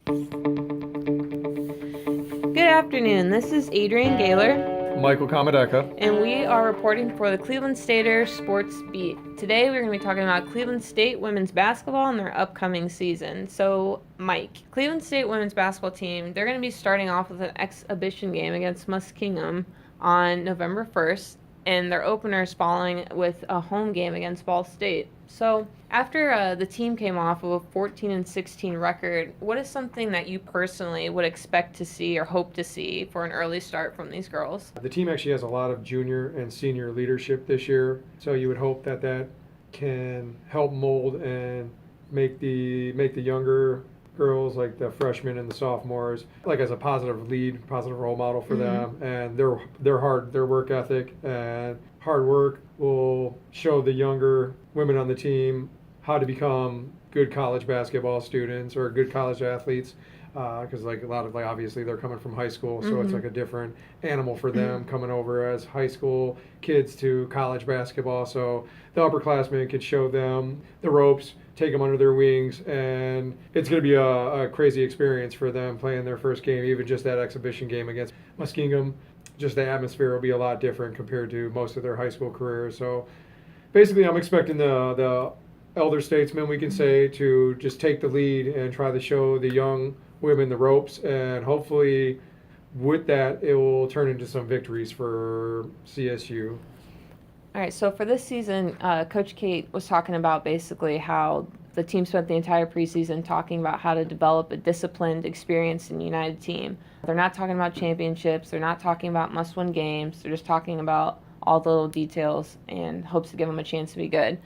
Good afternoon. This is Adrian Gaylor, Michael Kamadeka. and we are reporting for the Cleveland Stater Sports Beat. Today we're going to be talking about Cleveland State women's basketball and their upcoming season. So, Mike, Cleveland State women's basketball team, they're going to be starting off with an exhibition game against Muskingum on November 1st, and their opener is following with a home game against Ball State. So, after the team came off of a 14-16 record, what is something that you personally would expect to see or hope to see for an early start from these girls? The team actually has a lot of junior and senior leadership this year, so you would hope that that can help mold and make the younger girls, like the freshmen and the sophomores, like as a positive lead, positive role model for them. And their work ethic and hard work will show the younger women on the team how to become good college basketball students or good college athletes, because like a lot of, like, obviously they're coming from high school, so it's like a different animal for them coming over as high school kids to college basketball. So the upperclassmen can show them the ropes, take them under their wings, and it's going to be a crazy experience for them playing their first game, even just that exhibition game against Muskingum. Just the atmosphere will be a lot different compared to most of their high school careers. So basically, I'm expecting the elder statesmen, we can say, to just take the lead and try to show the young women the ropes, and hopefully with that it will turn into some victories for CSU. All right, so for this season, Coach Kate was talking about basically how the team spent the entire preseason talking about how to develop a disciplined, experienced, and united team. They're not talking about championships, they're not talking about must-win games, they're just talking about all the little details and hopes to give them a chance to be good.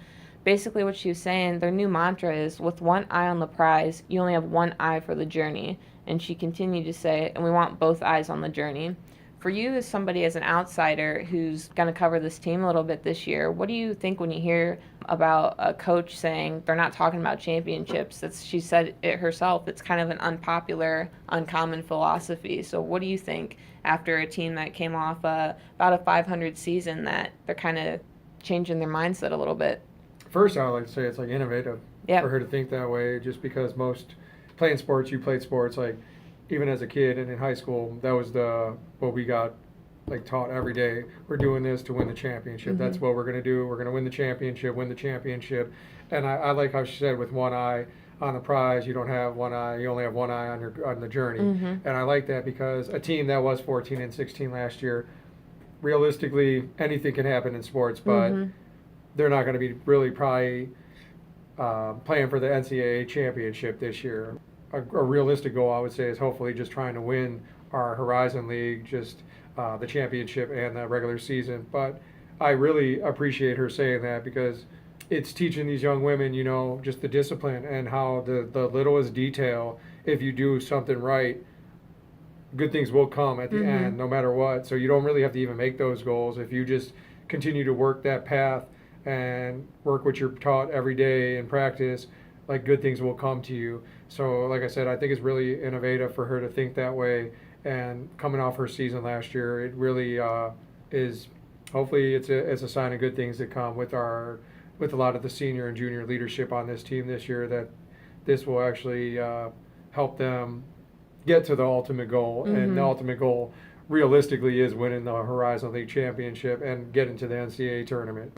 Basically, what she was saying, their new mantra is, with one eye on the prize, you only have one eye for the journey. And she continued to say, and we want both eyes on the journey. For you, as somebody, as an outsider who's going to cover this team a little bit this year, what do you think when you hear about a coach saying they're not talking about championships? She said it herself, it's kind of an unpopular, uncommon philosophy. So what do you think after a team that came off about a 500 season, that they're kind of changing their mindset a little bit? First, I would like to say it's like innovative for her to think that way, just because most playing sports, you played sports, like even as a kid and in high school, that was what we got like taught every day. We're doing this to win the championship. That's what we're going to do. We're going to win the championship. And I like how she said, with one eye on the prize, you don't have one eye, you only have one eye on the journey. And I like that, because a team that was 14-16 last year, realistically, anything can happen in sports, but they're not going to be really probably playing for the NCAA championship this year. A realistic goal, I would say, is hopefully just trying to win our Horizon League, just the championship and the regular season. But I really appreciate her saying that, because it's teaching these young women, just the discipline and how the littlest detail, if you do something right, good things will come at the end, no matter what. So you don't really have to even make those goals. If you just continue to work that path and work what you're taught every day in practice, like, good things will come to you. So like I said, I think it's really innovative for her to think that way. And coming off her season last year, it really is, hopefully it's a sign of good things that come with a lot of the senior and junior leadership on this team this year, that this will actually help them get to the ultimate goal. And the ultimate goal realistically is winning the Horizon League championship and getting to the NCAA tournament.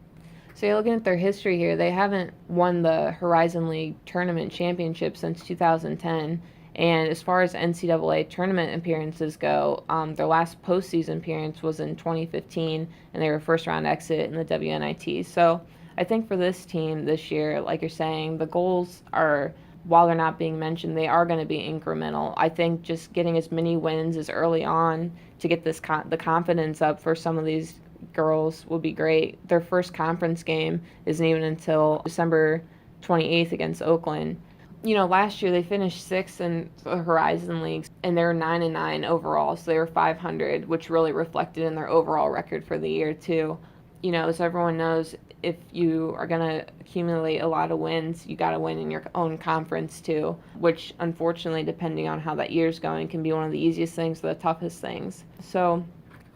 So you're looking at their history here. They haven't won the Horizon League tournament championship since 2010. And as far as NCAA tournament appearances go, their last postseason appearance was in 2015, and they were first round exit in the WNIT. So I think for this team this year, like you're saying, the goals are, while they're not being mentioned, they are going to be incremental. I think just getting as many wins as early on to get the confidence up for some of these girls will be great. Their first conference game isn't even until December 28th against Oakland. Last year they finished 6th in the Horizon Leagues, and they were 9-9 overall, so they were 500, which really reflected in their overall record for the year too. As everyone knows, if you are going to accumulate a lot of wins, you got to win in your own conference too, which unfortunately, depending on how that year's going, can be one of the easiest things or the toughest things. So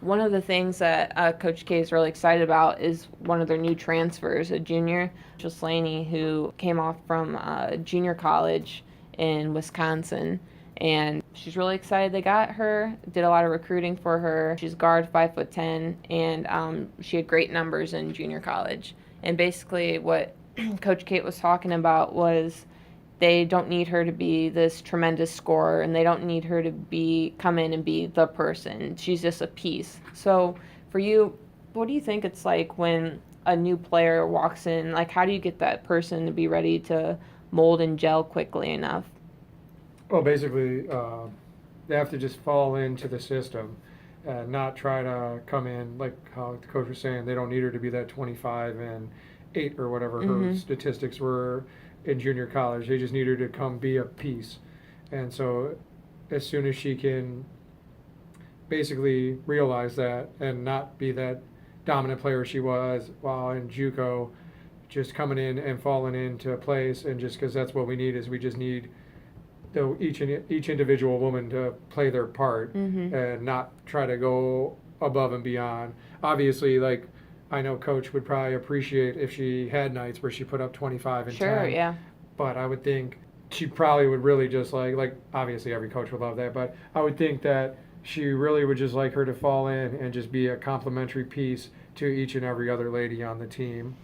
one of the things that Coach K is really excited about is one of their new transfers, a junior, Jill Slaney, who came off from junior college in Wisconsin. And she's really excited they got her. Did a lot of recruiting for her. She's guard, 5'10", and she had great numbers in junior college. And basically, what Coach Kate was talking about was they don't need her to be this tremendous scorer, and they don't need her to come in and be the person. She's just a piece. So for you, what do you think it's like when a new player walks in? Like, how do you get that person to be ready to mold and gel quickly enough? Well, basically, they have to just fall into the system and not try to come in like how the coach was saying. They don't need her to be that 25 and 8 or whatever her statistics were in junior college. They just need her to come be a piece. And so, as soon as she can basically realize that and not be that dominant player she was while in JUCO, just coming in and falling into place, and just because that's what we need is we just need each individual woman to play their part and not try to go above and beyond. Obviously, like I know Coach would probably appreciate if she had nights where she put up 25 and 10. Sure, yeah. But I would think she probably would really just like obviously every coach would love that, but I would think that she really would just like her to fall in and just be a complimentary piece to each and every other lady on the team.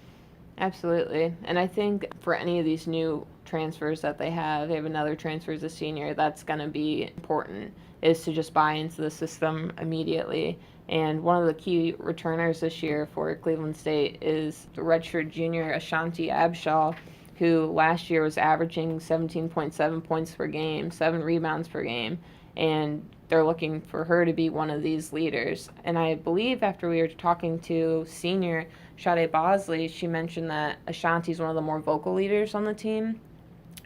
Absolutely. And I think for any of these new transfers that they have another transfer as a senior, that's going to be important, is to just buy into the system immediately. And one of the key returners this year for Cleveland State is the redshirt junior Ashanti Abshaw, who last year was averaging 17.7 points per game, 7 rebounds per game. And they're looking for her to be one of these leaders. And I believe after we were talking to senior Sade Bosley, she mentioned that Ashanti's one of the more vocal leaders on the team.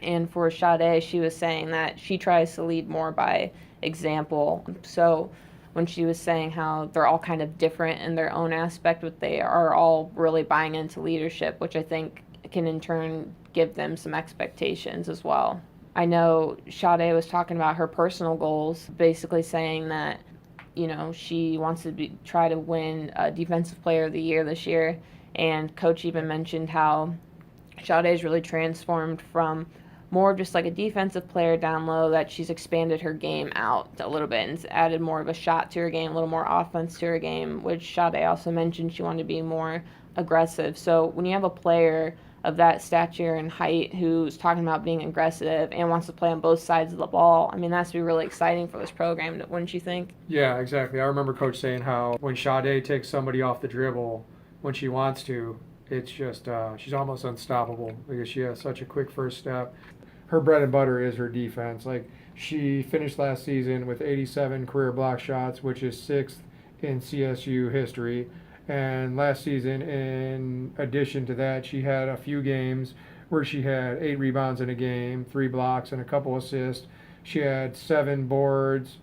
And for Sade, she was saying that she tries to lead more by example. So when she was saying how they're all kind of different in their own aspect, but they are all really buying into leadership, which I think can in turn give them some expectations as well. I know Sade was talking about her personal goals, basically saying that, she wants to try to win a Defensive Player of the Year this year. And Coach even mentioned how Sade's really transformed from more of just like a defensive player down low, that she's expanded her game out a little bit and added more of a shot to her game, a little more offense to her game, which Sade also mentioned she wanted to be more aggressive. So when you have a player of that stature and height who's talking about being aggressive and wants to play on both sides of the ball, I mean, that's to be really exciting for this program, wouldn't you think? Yeah, exactly. I remember Coach saying how when Sade takes somebody off the dribble when she wants to, it's just she's almost unstoppable because she has such a quick first step. Her bread and butter is her defense. Like, she finished last season with 87 career block shots, which is 6th in CSU history. And last season, in addition to that, she had a few games where she had 8 rebounds in a game, 3 blocks, and a couple assists. She had 7 boards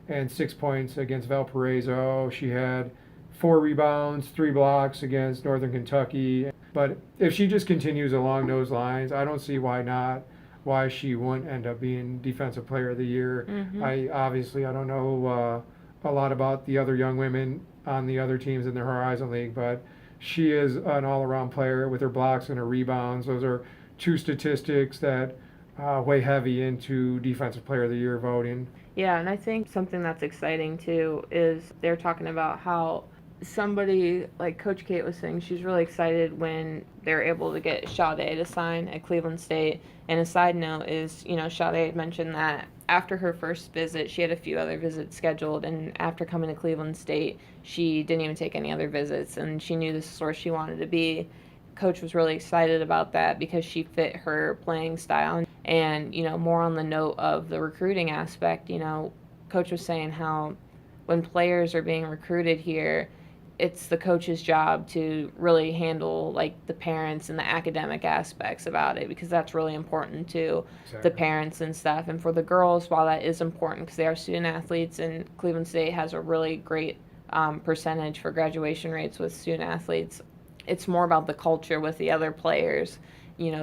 and 6 points against Valparaiso. She had 4 rebounds, 3 blocks against Northern Kentucky. But if she just continues along those lines, I don't see why not. Why she wouldn't end up being Defensive Player of the Year. I don't know a lot about the other young women on the other teams in the Horizon League, but she is an all-around player with her blocks and her rebounds. Those are 2 statistics that weigh heavy into Defensive Player of the Year voting. Yeah, and I think something that's exciting too is they're talking about how somebody like Coach Kate was saying, she's really excited when they're able to get Sade to sign at Cleveland State. And a side note is, Sade had mentioned that after her first visit, she had a few other visits scheduled, and after coming to Cleveland State, she didn't even take any other visits, and she knew this is where she wanted to be. Coach was really excited about that because she fit her playing style. And, more on the note of the recruiting aspect, Coach was saying how when players are being recruited here, it's the coach's job to really handle like the parents and the academic aspects about it, because that's really important to the parents and stuff. And for the girls, while that is important because they are student athletes, and Cleveland State has a really great percentage for graduation rates with student athletes, it's more about the culture with the other players,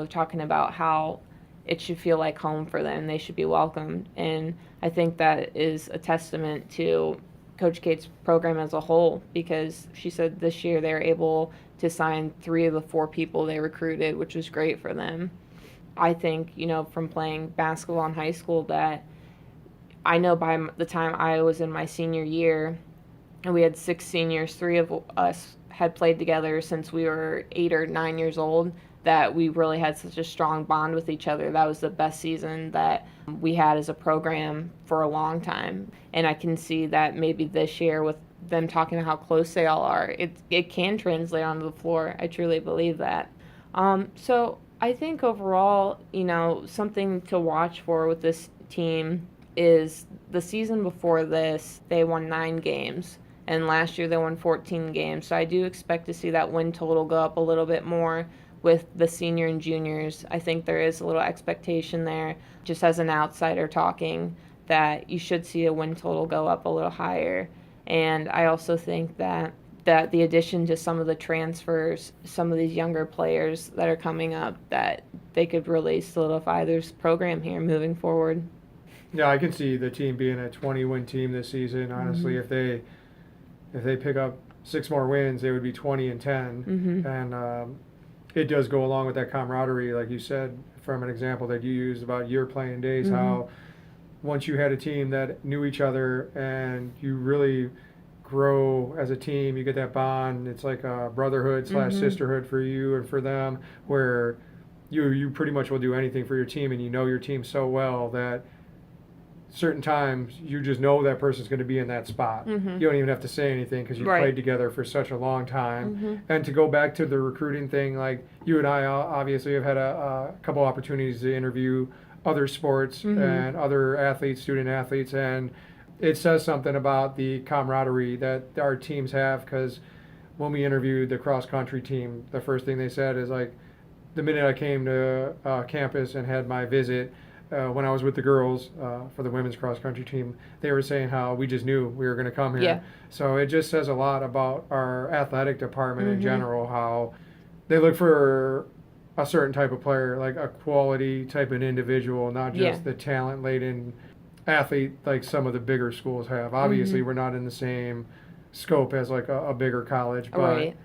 talking about how it should feel like home for them. They should be welcomed. And I think that is a testament to Coach Kate's program as a whole, because she said this year they were able to sign 3 of the 4 people they recruited, which was great for them. I think, from playing basketball in high school, that I know by the time I was in my senior year, and we had 6 seniors, 3 of us had played together since we were 8 or 9 years old, that we really had such a strong bond with each other. That was the best season that we had as a program for a long time. And I can see that maybe this year with them talking about how close they all are, it can translate onto the floor. I truly believe that. So I think overall, something to watch for with this team is the season before this, they won 9 games. And last year they won 14 games. So I do expect to see that win total go up a little bit more with the senior and juniors. I think there is a little expectation there, just as an outsider talking, that you should see a win total go up a little higher. And I also think that the addition to some of the transfers, some of these younger players that are coming up, that they could really solidify this program here moving forward. Yeah, I can see the team being a 20-win team this season. Honestly, Mm-hmm. if they pick up 6 more wins, they would be 20-10. Mm-hmm. And it does go along with that camaraderie, like you said, from an example that you used about your playing days, Mm-hmm. how once you had a team that knew each other and you really grow as a team, you get that bond. It's like a brotherhood / Mm-hmm. sisterhood for you and for them, where you pretty much will do anything for your team, and you know your team so well that certain times you just know that person's going to be in that spot. Mm-hmm. You don't even have to say anything because you Right. played together for such a long time. Mm-hmm. And to go back to the recruiting thing, like you and I obviously have had a couple opportunities to interview other sports Mm-hmm. and other athletes, student athletes, and it says something about the camaraderie that our teams have, because when we interviewed the cross country team, the first thing they said is like, the minute I came to campus and had my visit, when I was with the girls for the women's cross country team, they were saying how we just knew we were going to come here. Yeah. So it just says a lot about our athletic department in Mm-hmm. general, how they look for a certain type of player, like a quality type of individual, not just Yeah. the talent-laden athlete like some of the bigger schools have. Obviously, Mm-hmm. we're not in the same scope as like a bigger college, but Right.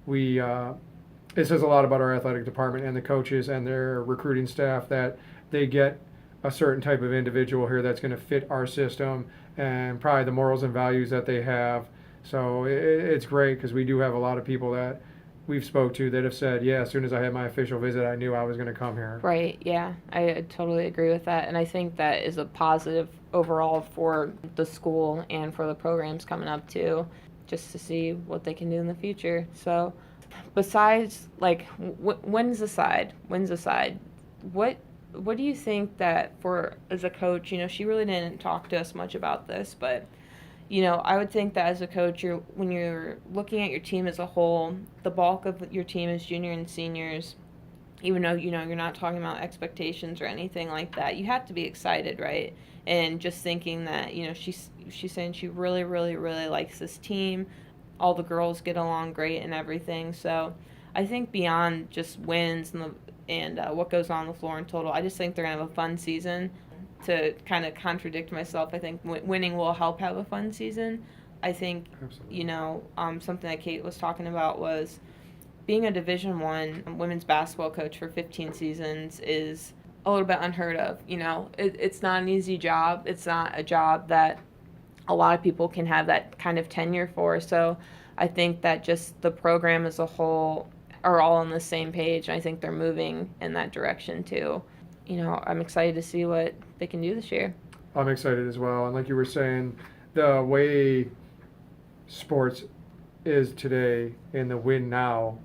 we it says a lot about our athletic department and the coaches and their recruiting staff that they get a certain type of individual here that's going to fit our system and probably the morals and values that they have. So it's great because we do have a lot of people that we've spoke to that have said, yeah, as soon as I had my official visit, I knew I was going to come here. Right, yeah. I totally agree with that. And I think that is a positive overall for the school and for the programs coming up too, just to see what they can do in the future. So besides, like, wins aside, what do you think that for, as a coach, she really didn't talk to us much about this, but I would think that as a coach, when you're looking at your team as a whole, the bulk of your team is junior and seniors. Even though you're not talking about expectations or anything like that, you have to be excited, right? And just thinking that she's saying she really, really, really likes this team. All the girls get along great and everything. So I think beyond just wins and what goes on the floor in total, I just think they're gonna have a fun season. To kind of contradict myself, I think winning will help have a fun season. I think, Absolutely. something that Kate was talking about was being a Division I women's basketball coach for 15 seasons is a little bit unheard of. It's not an easy job. It's not a job that a lot of people can have that kind of tenure for. So I think that just the program as a whole are all on the same page, and I think they're moving in that direction too. I'm excited to see what they can do this year. I'm excited as well. And like you were saying, the way sports is today in the win now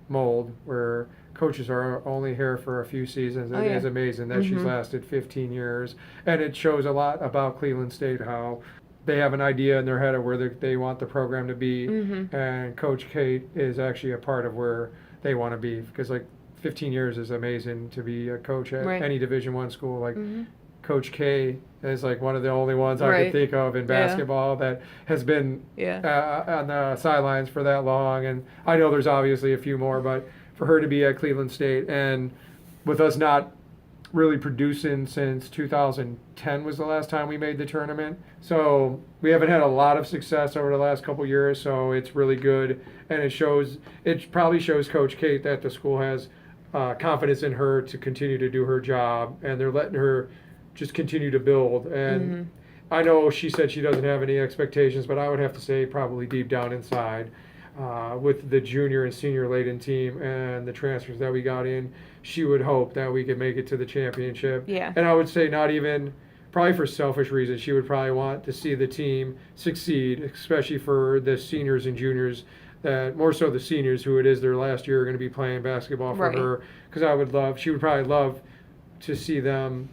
mold, where coaches are only here for a few seasons, Oh, it yeah. is amazing that she's Mhm. lasted 15 years. And it shows a lot about Cleveland State, how they have an idea in their head of where they want the program to be. Mhm. And Coach Kate is actually a part of where they want to be, because like 15 years is amazing to be a coach at Right. any Division I school. Like Mhm. Coach K is like one of the only ones I Right. could think of in Yeah. basketball that has been Yeah. on the sidelines for that long. And I know there's obviously a few more, but for her to be at Cleveland State, and with us not really producing since 2010 was the last time we made the tournament. So we haven't had a lot of success over the last couple years, so it's really good. And it probably shows Coach Kate that the school has confidence in her to continue to do her job, and they're letting her just continue to build. And Mhm. I know she said she doesn't have any expectations, but I would have to say probably deep down inside, with the junior and senior laden team and the transfers that we got in, she would hope that we could make it to the championship. Yeah. And I would say not even, probably for selfish reasons, she would probably want to see the team succeed, especially for the seniors and juniors, that more so the seniors, who it is their last year, are going to be playing basketball for Right. her. Because she would probably love to see them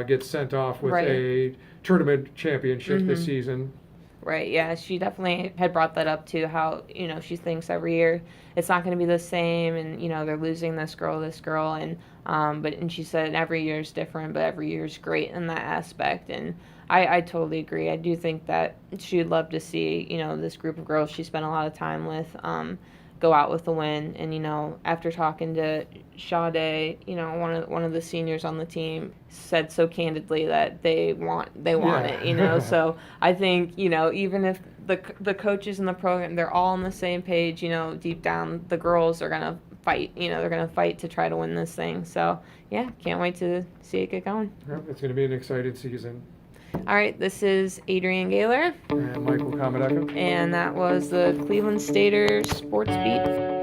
get sent off with Right. a tournament championship this Mhm. season. Right, yeah, she definitely had brought that up too, how, she thinks every year it's not going to be the same, and, they're losing this girl, and, and she said every year is different, but every year is great in that aspect, and I totally agree. I do think that she'd love to see, this group of girls she spent a lot of time with, go out with a win, and, after talking to Sade, one of the seniors on the team said so candidly that they want Yeah. it, so I think, even if the coaches in the program, they're all on the same page, deep down, the girls are going to fight, they're going to fight to try to win this thing. So, yeah, can't wait to see it get going. Yep, it's going to be an exciting season. All right, this is Adrian Gaylor. And Michael Kamadeka. And that was the Cleveland Stater Sports Beat.